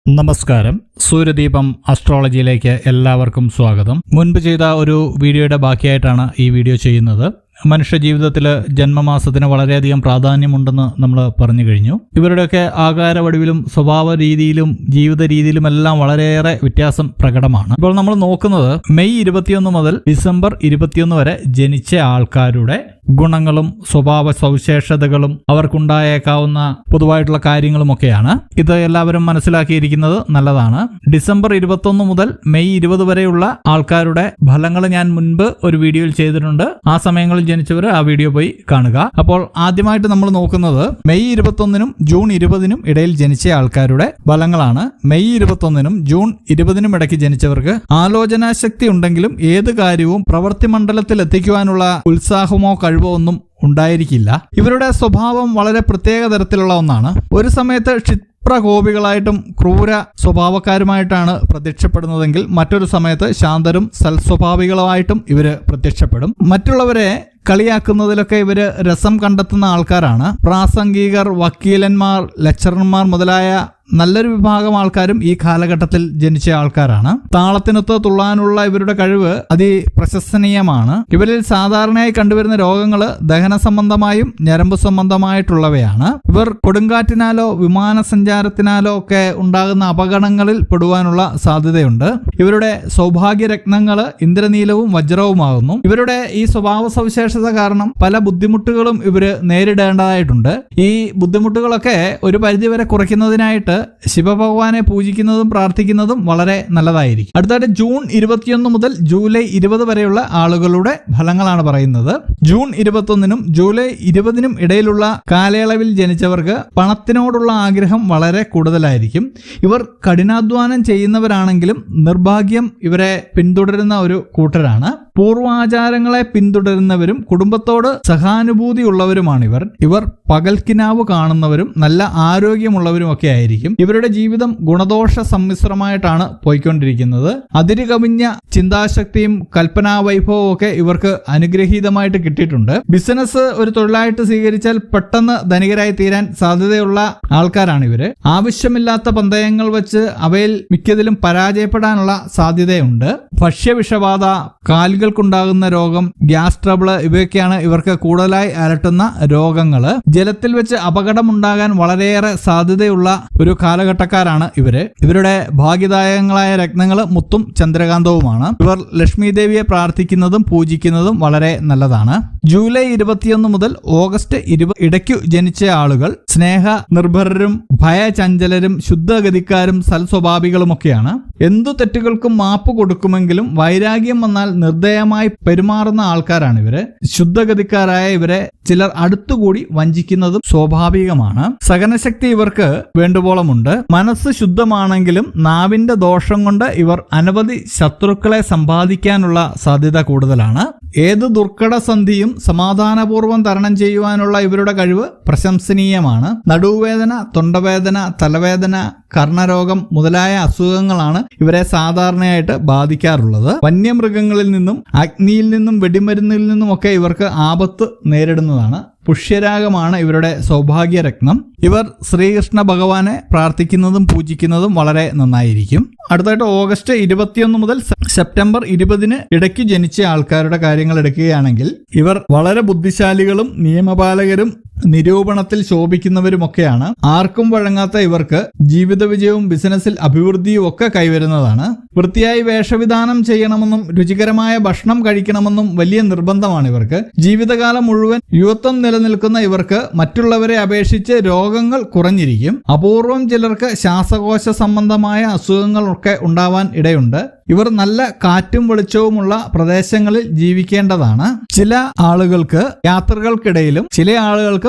നമസ്കാരം. സൂര്യദീപം അസ്ട്രോളജിയിലേക്ക് എല്ലാവർക്കും സ്വാഗതം. മുൻപ് ചെയ്ത ഒരു വീഡിയോയുടെ ബാക്കിയായിട്ടാണ് ഈ വീഡിയോ ചെയ്യുന്നത്. മനുഷ്യ ജീവിതത്തിൽ ജന്മമാസത്തിന് വളരെയധികം പ്രാധാന്യമുണ്ടെന്ന് നമ്മൾ പറഞ്ഞു കഴിഞ്ഞു. ഇവരുടെയൊക്കെ ആകാര വടിവിലും സ്വഭാവ രീതിയിലും ജീവിത രീതിയിലും എല്ലാം വളരെയേറെ വ്യത്യാസം പ്രകടമാണ്. ഇപ്പോൾ നമ്മൾ നോക്കുന്നത് മെയ് 21 മുതൽ ഡിസംബർ 21 വരെ ജനിച്ച ആൾക്കാരുടെ ഗുണങ്ങളും സ്വഭാവ സവിശേഷതകളും അവർക്കുണ്ടായേക്കാവുന്ന പൊതുവായിട്ടുള്ള കാര്യങ്ങളുമൊക്കെയാണ്. ഇത് എല്ലാവരും മനസ്സിലാക്കിയിരിക്കുന്നത് നല്ലതാണ്. ഡിസംബർ 21 മുതൽ മെയ് 20 വരെയുള്ള ആൾക്കാരുടെ ഫലങ്ങൾ ഞാൻ മുൻപ് ഒരു വീഡിയോയിൽ ചെയ്തിട്ടുണ്ട്. ആ സമയങ്ങളിൽ ജനിച്ചവർ ആ വീഡിയോ പോയി കാണുക. അപ്പോൾ ആദ്യമായിട്ട് നമ്മൾ നോക്കുന്നത് മെയ് 21 ജൂൺ 20 ഇടയിൽ ജനിച്ച ആൾക്കാരുടെ ഫലങ്ങളാണ്. മെയ് 21 ജൂൺ 20 ഇടയ്ക്ക് ജനിച്ചവർക്ക് ആലോചനാശക്തി ഉണ്ടെങ്കിലും ഏത് കാര്യവും പ്രവൃത്തി മണ്ഡലത്തിൽ എത്തിക്കുവാനുള്ള ഉത്സാഹമോ കഴിവോ ഒന്നും ഉണ്ടായിരിക്കില്ല. ഇവരുടെ സ്വഭാവം വളരെ പ്രത്യേക തരത്തിലുള്ള ഒന്നാണ്. ഒരു സമയത്ത് ക്ഷിപ്രകോപികളായിട്ടും ക്രൂര സ്വഭാവക്കാരുമായിട്ടാണ് പ്രത്യക്ഷപ്പെടുന്നതെങ്കിൽ മറ്റൊരു സമയത്ത് ശാന്തരും സൽസ്വഭാവികളുമായിട്ടും ഇവര് പ്രത്യക്ഷപ്പെടും. മറ്റുള്ളവരെ കളിയാക്കുന്നതിലൊക്കെ ഇവര് രസം കണ്ടെത്തുന്ന ആൾക്കാരാണ്. പ്രാസംഗികർ, വക്കീലന്മാർ, ലെക്ചറർമാർ മുതലായ നല്ലൊരു വിഭാഗം ആൾക്കാരും ഈ കാലഘട്ടത്തിൽ ജനിച്ച ആൾക്കാരാണ്. താളത്തിനൊത്ത് തുള്ളാനുള്ള ഇവരുടെ കഴിവ് അതിപ്രശംസനീയമാണ്. ഇവരിൽ സാധാരണയായി കണ്ടുവരുന്ന രോഗങ്ങൾ ദഹന സംബന്ധമായും ഞരമ്പ് സംബന്ധമായിട്ടുള്ളവയാണ്. ഇവർ കൊടുങ്കാറ്റിനാലോ വിമാന സഞ്ചാരത്തിനാലോ ഒക്കെ ഉണ്ടാകുന്ന അപകടങ്ങളിൽ പെടുവാനുള്ള സാധ്യതയുണ്ട്. ഇവരുടെ സൗഭാഗ്യരത്നങ്ങൾ ഇന്ദ്രനീലവും വജ്രവുമാകുന്നു. ഇവരുടെ ഈ സ്വഭാവ സവിശേഷത കാരണം പല ബുദ്ധിമുട്ടുകളും ഇവര് നേരിടേണ്ടതായിട്ടുണ്ട്. ഈ ബുദ്ധിമുട്ടുകളൊക്കെ ഒരു പരിധിവരെ കുറയ്ക്കുന്നതിനായിട്ട് ശിവഭഗവാനെ പൂജിക്കുന്നതും പ്രാർത്ഥിക്കുന്നതും വളരെ നല്ലതായിരിക്കും. അടുത്തായിട്ട് ജൂൺ 21 മുതൽ ജൂലൈ 20 വരെയുള്ള ആളുകളുടെ ഫലങ്ങളാണ് പറയുന്നത്. ജൂൺ 21 ജൂലൈ 20 ഇടയിലുള്ള കാലയളവിൽ ജനിച്ചവർക്ക് പണത്തിനോടുള്ള ആഗ്രഹം വളരെ കൂടുതലായിരിക്കും. ഇവർ കഠിനാധ്വാനം ചെയ്യുന്നവരാണെങ്കിലും നിർഭാഗ്യം ഇവരെ പിന്തുടരുന്ന ഒരു കൂട്ടരാണ്. പൂർവാചാരങ്ങളെ പിന്തുടരുന്നവരും കുടുംബത്തോട് സഹാനുഭൂതിയുള്ളവരുമാണ് ഇവർ പകൽക്കിനാവ് കാണുന്നവരും നല്ല ആരോഗ്യമുള്ളവരും ഒക്കെ ആയിരിക്കും. ഇവരുടെ ജീവിതം ഗുണദോഷ സമ്മിശ്രമായിട്ടാണ് പോയിക്കൊണ്ടിരിക്കുന്നത്. അതിര് കവിഞ്ഞ ചിന്താശക്തിയും കൽപ്പനാ വൈഭവവും ഒക്കെ ഇവർക്ക് അനുഗ്രഹീതമായിട്ട് കിട്ടിയിട്ടുണ്ട്. ബിസിനസ് ഒരു തൊഴിലായിട്ട് സ്വീകരിച്ചാൽ പെട്ടെന്ന് ധനികരായി തീരാൻ സാധ്യതയുള്ള ആൾക്കാരാണ് ഇവര്. ആവശ്യമില്ലാത്ത പന്തയങ്ങൾ വെച്ച് അവയിൽ മിക്കതിലും പരാജയപ്പെടാനുള്ള സാധ്യതയുണ്ട്. ഭക്ഷ്യവിഷബാധ, കാലുകൾക്കുണ്ടാകുന്ന രോഗം, ഗ്യാസ് ട്രബിള് ഇവയൊക്കെയാണ് ഇവർക്ക് കൂടുതലായി അലട്ടുന്ന രോഗങ്ങള്. ജലത്തിൽ വെച്ച് അപകടമുണ്ടാകാൻ വളരെയേറെ സാധ്യതയുള്ള ഒരു കാലഘട്ടക്കാരാണ് ഇവര്. ഇവരുടെ ഭാഗ്യദായകങ്ങളായ രത്നങ്ങൾ മുത്തും ചന്ദ്രകാന്തവുമാണ്. ഇവർ ലക്ഷ്മി ദേവിയെ പ്രാർത്ഥിക്കുന്നതും പൂജിക്കുന്നതും വളരെ നല്ലതാണ്. ജൂലൈ 21 മുതൽ ഓഗസ്റ്റ് 20 ഇടയ്ക്കു ജനിച്ച ആളുകൾ സ്നേഹ നിർഭരരും ഭയചഞ്ചലരും ശുദ്ധഗതിക്കാരും സൽസ്വഭാവികളുമൊക്കെയാണ്. എന്തു തെറ്റുകൾക്കും മാപ്പ് കൊടുക്കുമെങ്കിലും വൈരാഗ്യം വന്നാൽ നിർദ്ദയമായി പെരുമാറുന്ന ആൾക്കാരാണ് ഇവര്. ശുദ്ധഗതിക്കാരായ ഇവരെ ചിലർ അടുത്തുകൂടി വഞ്ചിക്കുന്നതും സ്വാഭാവികമാണ്. സഹനശക്തി ഇവർക്ക് വേണ്ടുവോളമുണ്ട്. മനസ്സ് ശുദ്ധമാണെങ്കിലും നാവിന്റെ ദോഷം കൊണ്ട് ഇവർ അനവധി ശത്രുക്കളെ സമ്പാദിക്കാനുള്ള സാധ്യത കൂടുതലാണ്. ഏത് ദുർഘടസന്ധിയും സമാധാനപൂർവ്വം തരണം ചെയ്യുവാനുള്ള ഇവരുടെ കഴിവ് പ്രശംസനീയമാണ്. നടുവേദന, തൊണ്ടവേദന, തലവേദന, കർണരോഗം മുതലായ അസുഖങ്ങളാണ് ഇവരെ സാധാരണയായിട്ട് ബാധിക്കാറുള്ളത്. വന്യമൃഗങ്ങളിൽ നിന്നും അഗ്നിയിൽ നിന്നും വെടിമരുന്നിൽ നിന്നും ഒക്കെ ഇവർക്ക് ആപത്ത് നേരിടുന്നതാണ്. പുഷ്യരാഗമാണ് ഇവരുടെ സൗഭാഗ്യരത്നം. ഇവർ ശ്രീകൃഷ്ണ ഭഗവാനെ പ്രാർത്ഥിക്കുന്നതും പൂജിക്കുന്നതും വളരെ നന്നായിരിക്കും. അടുത്തായിട്ട് ഓഗസ്റ്റ് 21 മുതൽ സെപ്റ്റംബർ 20 ഇടയ്ക്ക് ജനിച്ച ആൾക്കാരുടെ കാര്യങ്ങൾ എടുക്കുകയാണെങ്കിൽ ഇവർ വളരെ ബുദ്ധിശാലികളും നിയമപാലകരും നിരൂപണത്തിൽ ശോഭിക്കുന്നവരുമൊക്കെയാണ്. ആർക്കും വഴങ്ങാത്ത ഇവർക്ക് ജീവിത വിജയവും ബിസിനസ്സിൽ അഭിവൃദ്ധിയും ഒക്കെ കൈവരുന്നതാണ്. വൃത്തിയായി വേഷവിധാനം ചെയ്യണമെന്നും രുചികരമായ ഭക്ഷണം കഴിക്കണമെന്നും വലിയ നിർബന്ധമാണ് ഇവർക്ക്. ജീവിതകാലം മുഴുവൻ യുവത്വം നിലനിൽക്കുന്ന ഇവർക്ക് മറ്റുള്ളവരെ അപേക്ഷിച്ച് രോഗങ്ങൾ കുറഞ്ഞിരിക്കും. അപൂർവം ചിലർക്ക് ശ്വാസകോശ സംബന്ധമായ അസുഖങ്ങളൊക്കെ ഉണ്ടാവാൻ ഇടയുണ്ട്. ഇവർ നല്ല കാറ്റും വെളിച്ചവുമുള്ള പ്രദേശങ്ങളിൽ ജീവിക്കേണ്ടതാണ്. ചില ആളുകൾക്ക് യാത്രകൾക്കിടയിലും ചില ആളുകൾക്ക്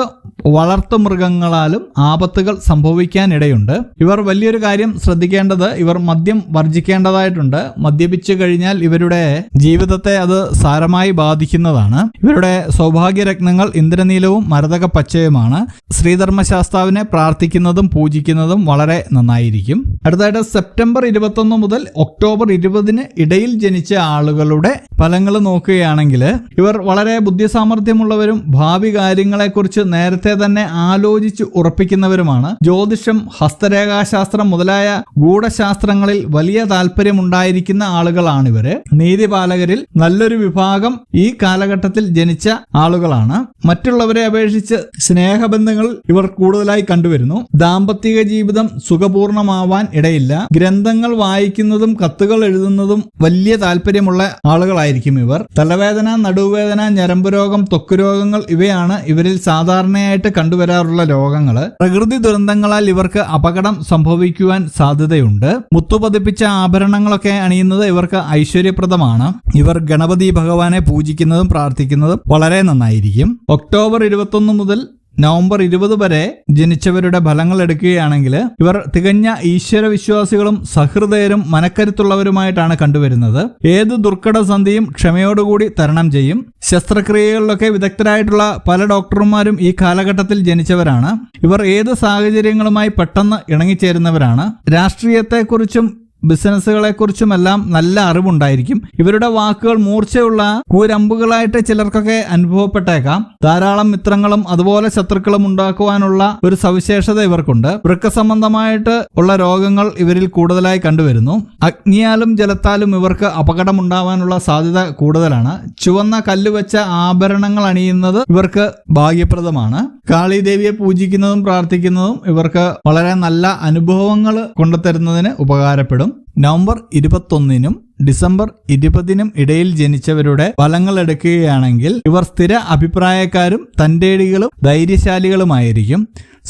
വളർത്തുമൃഗങ്ങളാലും ആപത്തുകൾ സംഭവിക്കാനിടയുണ്ട്. ഇവർ വലിയൊരു കാര്യം ശ്രദ്ധിക്കേണ്ടത് ഇവർ മദ്യം വർജിക്കേണ്ടതായിട്ടുണ്ട്. മദ്യപിച്ചു കഴിഞ്ഞാൽ ഇവരുടെ ജീവിതത്തെ അത് സാരമായി ബാധിക്കുന്നതാണ്. ഇവരുടെ സൗഭാഗ്യരത്നങ്ങൾ ഇന്ദ്രനീലവും മരതക പച്ചയുമാണ്. ശ്രീധർമ്മശാസ്താവിനെ പ്രാർത്ഥിക്കുന്നതും പൂജിക്കുന്നതും വളരെ നന്നായിരിക്കും. അടുത്തായിട്ട് സെപ്റ്റംബർ 21 മുതൽ ഒക്ടോബർ 20 70 ഇടയിൽ ജനിച്ച ആളുകളുടെ ഫലങ്ങൾ നോക്കുകയാണെങ്കിൽ ഇവർ വളരെ ബുദ്ധിസാമർഥ്യമുള്ളവരും ഭാവി കാര്യങ്ങളെക്കുറിച്ച് നേരത്തെ തന്നെ ആലോചിച്ച് ഉറപ്പിക്കുന്നവരുമാണ്. ജ്യോതിഷം, ഹസ്തരേഖാശാസ്ത്രം മുതലായ ഗൂഢശാസ്ത്രങ്ങളിൽ വലിയ താല്പര്യമുണ്ടായിരിക്കുന്ന ആളുകളാണിവര്. നീതിപാലകരിൽ നല്ലൊരു വിഭാഗം ഈ കാലഘട്ടത്തിൽ ജനിച്ച ആളുകളാണ്. മറ്റുള്ളവരെ അപേക്ഷിച്ച് സ്നേഹബന്ധങ്ങൾ ഇവർ കൂടുതലായി കണ്ടുവരുന്നു. ദാമ്പത്തിക ജീവിതം സുഖപൂർണമാവാൻ ഇടയില്ല. ഗ്രന്ഥങ്ങൾ വായിക്കുന്നതും കത്തുകൾ എഴുതുന്നതും വലിയ താല്പര്യമുള്ള ആളുകളായിരിക്കും ഇവർ. തലവേദന, നടുവേദന, ഞരമ്പ് രോഗം, ത്വക്ക് രോഗങ്ങൾ ഇവയാണ് ഇവരിൽ സാധാരണയായിട്ട് കണ്ടുവരാറുള്ള രോഗങ്ങൾ. പ്രകൃതി ദുരന്തങ്ങളാൽ ഇവർക്ക് അപകടം സംഭവിക്കുവാൻ സാധ്യതയുണ്ട്. മുത്തുപതിപ്പിച്ച ആഭരണങ്ങളൊക്കെ അണിയുന്നത് ഇവർക്ക് ഐശ്വര്യപ്രദമാണ്. ഇവർ ഗണപതി ഭഗവാനെ പൂജിക്കുന്നതും പ്രാർത്ഥിക്കുന്നതും വളരെ നന്നായിരിക്കും. ഒക്ടോബർ 21 മുതൽ നവംബർ 20 വരെ ജനിച്ചവരുടെ ഫലങ്ങൾ എടുക്കുകയാണെങ്കിൽ ഇവർ തികഞ്ഞ ഈശ്വര വിശ്വാസികളും സഹൃദയരും മനക്കരുത്തുള്ളവരുമായിട്ടാണ് കണ്ടുവരുന്നത്. ഏത് ദുർഘടസന്ധിയും ക്ഷമയോടുകൂടി തരണം ചെയ്യും. ശസ്ത്രക്രിയകളിലൊക്കെ വിദഗ്ധരായിട്ടുള്ള പല ഡോക്ടർമാരും ഈ കാലഘട്ടത്തിൽ ജനിച്ചവരാണ്. ഇവർ ഏത് സാഹചര്യങ്ങളുമായി പെട്ടെന്ന് ഇണങ്ങിച്ചേരുന്നവരാണ്. രാഷ്ട്രീയത്തെക്കുറിച്ചും ബിസിനസ്സുകളെക്കുറിച്ചുമെല്ലാം നല്ല അറിവുണ്ടായിരിക്കും. ഇവരുടെ വാക്കുകൾ മൂർച്ചയുള്ള കൂരമ്പുകളായിട്ട് ചിലർക്കൊക്കെ അനുഭവപ്പെട്ടേക്കാം. ധാരാളം മിത്രങ്ങളും അതുപോലെ ശത്രുക്കളും ഉണ്ടാക്കുവാനുള്ള ഒരു സവിശേഷത ഇവർക്കുണ്ട്. വൃക്ക സംബന്ധമായിട്ട് ഉള്ള രോഗങ്ങൾ ഇവരിൽ കൂടുതലായി കണ്ടുവരുന്നു. അഗ്നിയാലും ജലത്താലും ഇവർക്ക് അപകടമുണ്ടാവാനുള്ള സാധ്യത കൂടുതലാണ്. ചുവന്ന കല്ല് വെച്ച ആഭരണങ്ങൾ അണിയുന്നത് ഇവർക്ക് ഭാഗ്യപ്രദമാണ്. കാളിദേവിയെ പൂജിക്കുന്നതും പ്രാർത്ഥിക്കുന്നതും ഇവർക്ക് വളരെ നല്ല അനുഭവങ്ങൾ കൊണ്ടുതരുന്നതിന് ഉപകാരപ്പെടും. നവംബർ 21 ഡിസംബർ 20 ഇടയിൽ ജനിച്ചവരുടെ ഫലങ്ങൾ എടുക്കുകയാണെങ്കിൽ ഇവർ സ്ഥിര അഭിപ്രായക്കാരും തന്റേടികളും ധൈര്യശാലികളുമായിരിക്കും.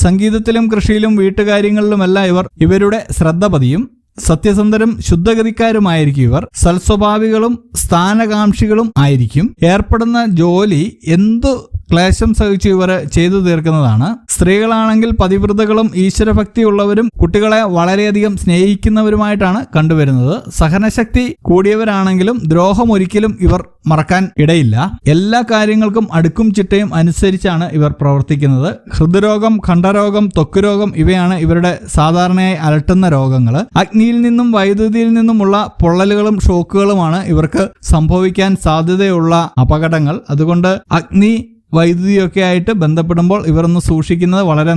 സംഗീതത്തിലും കൃഷിയിലും വീട്ടുകാര്യങ്ങളിലുമെല്ലാം ഇവരുടെ ശ്രദ്ധ പതിയും. സത്യസന്ധരും ശുദ്ധഗതിക്കാരുമായിരിക്കും ഇവർ. സൽസ്വഭാവികളും സ്ഥാനകാംക്ഷികളും ആയിരിക്കും. ഏർപ്പെടുന്ന ജോലി എന്തു ക്ലേശം സഹിച്ച് ഇവർ ചെയ്തു തീർക്കുന്നതാണ്. സ്ത്രീകളാണെങ്കിൽ പതിവ്രതകളും ഈശ്വരഭക്തിയുള്ളവരും കുട്ടികളെ വളരെയധികം സ്നേഹിക്കുന്നവരുമായിട്ടാണ് കണ്ടുവരുന്നത്. സഹനശക്തി കൂടിയവരാണെങ്കിലും ദ്രോഹം ഒരിക്കലും ഇവർ മറക്കാൻ ഇടയില്ല. എല്ലാ കാര്യങ്ങൾക്കും അടുക്കും ചിട്ടയും അനുസരിച്ചാണ് ഇവർ പ്രവർത്തിക്കുന്നത്. ഹൃദ്രോഗം, ഖണ്ഡരോഗം, ത്വക്ക് രോഗം ഇവയാണ് ഇവരുടെ സാധാരണയായി അലട്ടുന്ന രോഗങ്ങൾ. അഗ്നിയിൽ നിന്നും വൈദ്യുതിയിൽ നിന്നുമുള്ള പൊള്ളലുകളും ഷോക്കുകളുമാണ് ഇവർക്ക് സംഭവിക്കാൻ സാധ്യതയുള്ള അപകടങ്ങൾ. അതുകൊണ്ട് അഗ്നി, വൈദ്യുതിയൊക്കെ ആയിട്ട് ബന്ധപ്പെടുമ്പോൾ ഇവരൊന്ന് സൂക്ഷിക്കുന്നത് വളരെ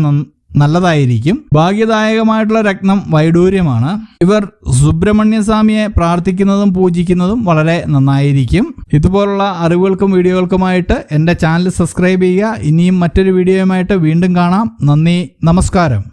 നല്ലതായിരിക്കും. ഭാഗ്യദായകമായിട്ടുള്ള രത്നം വൈഡൂര്യമാണ്. ഇവർ സുബ്രഹ്മണ്യസ്വാമിയെ പ്രാർത്ഥിക്കുന്നതും പൂജിക്കുന്നതും വളരെ നന്നായിരിക്കും. ഇതുപോലുള്ള അറിവുകൾക്കും വീഡിയോകൾക്കുമായിട്ട് എൻ്റെ ചാനൽ സബ്സ്ക്രൈബ് ചെയ്യുക. ഇനിയും മറ്റൊരു വീഡിയോയുമായിട്ട് വീണ്ടും കാണാം. നന്ദി, നമസ്കാരം.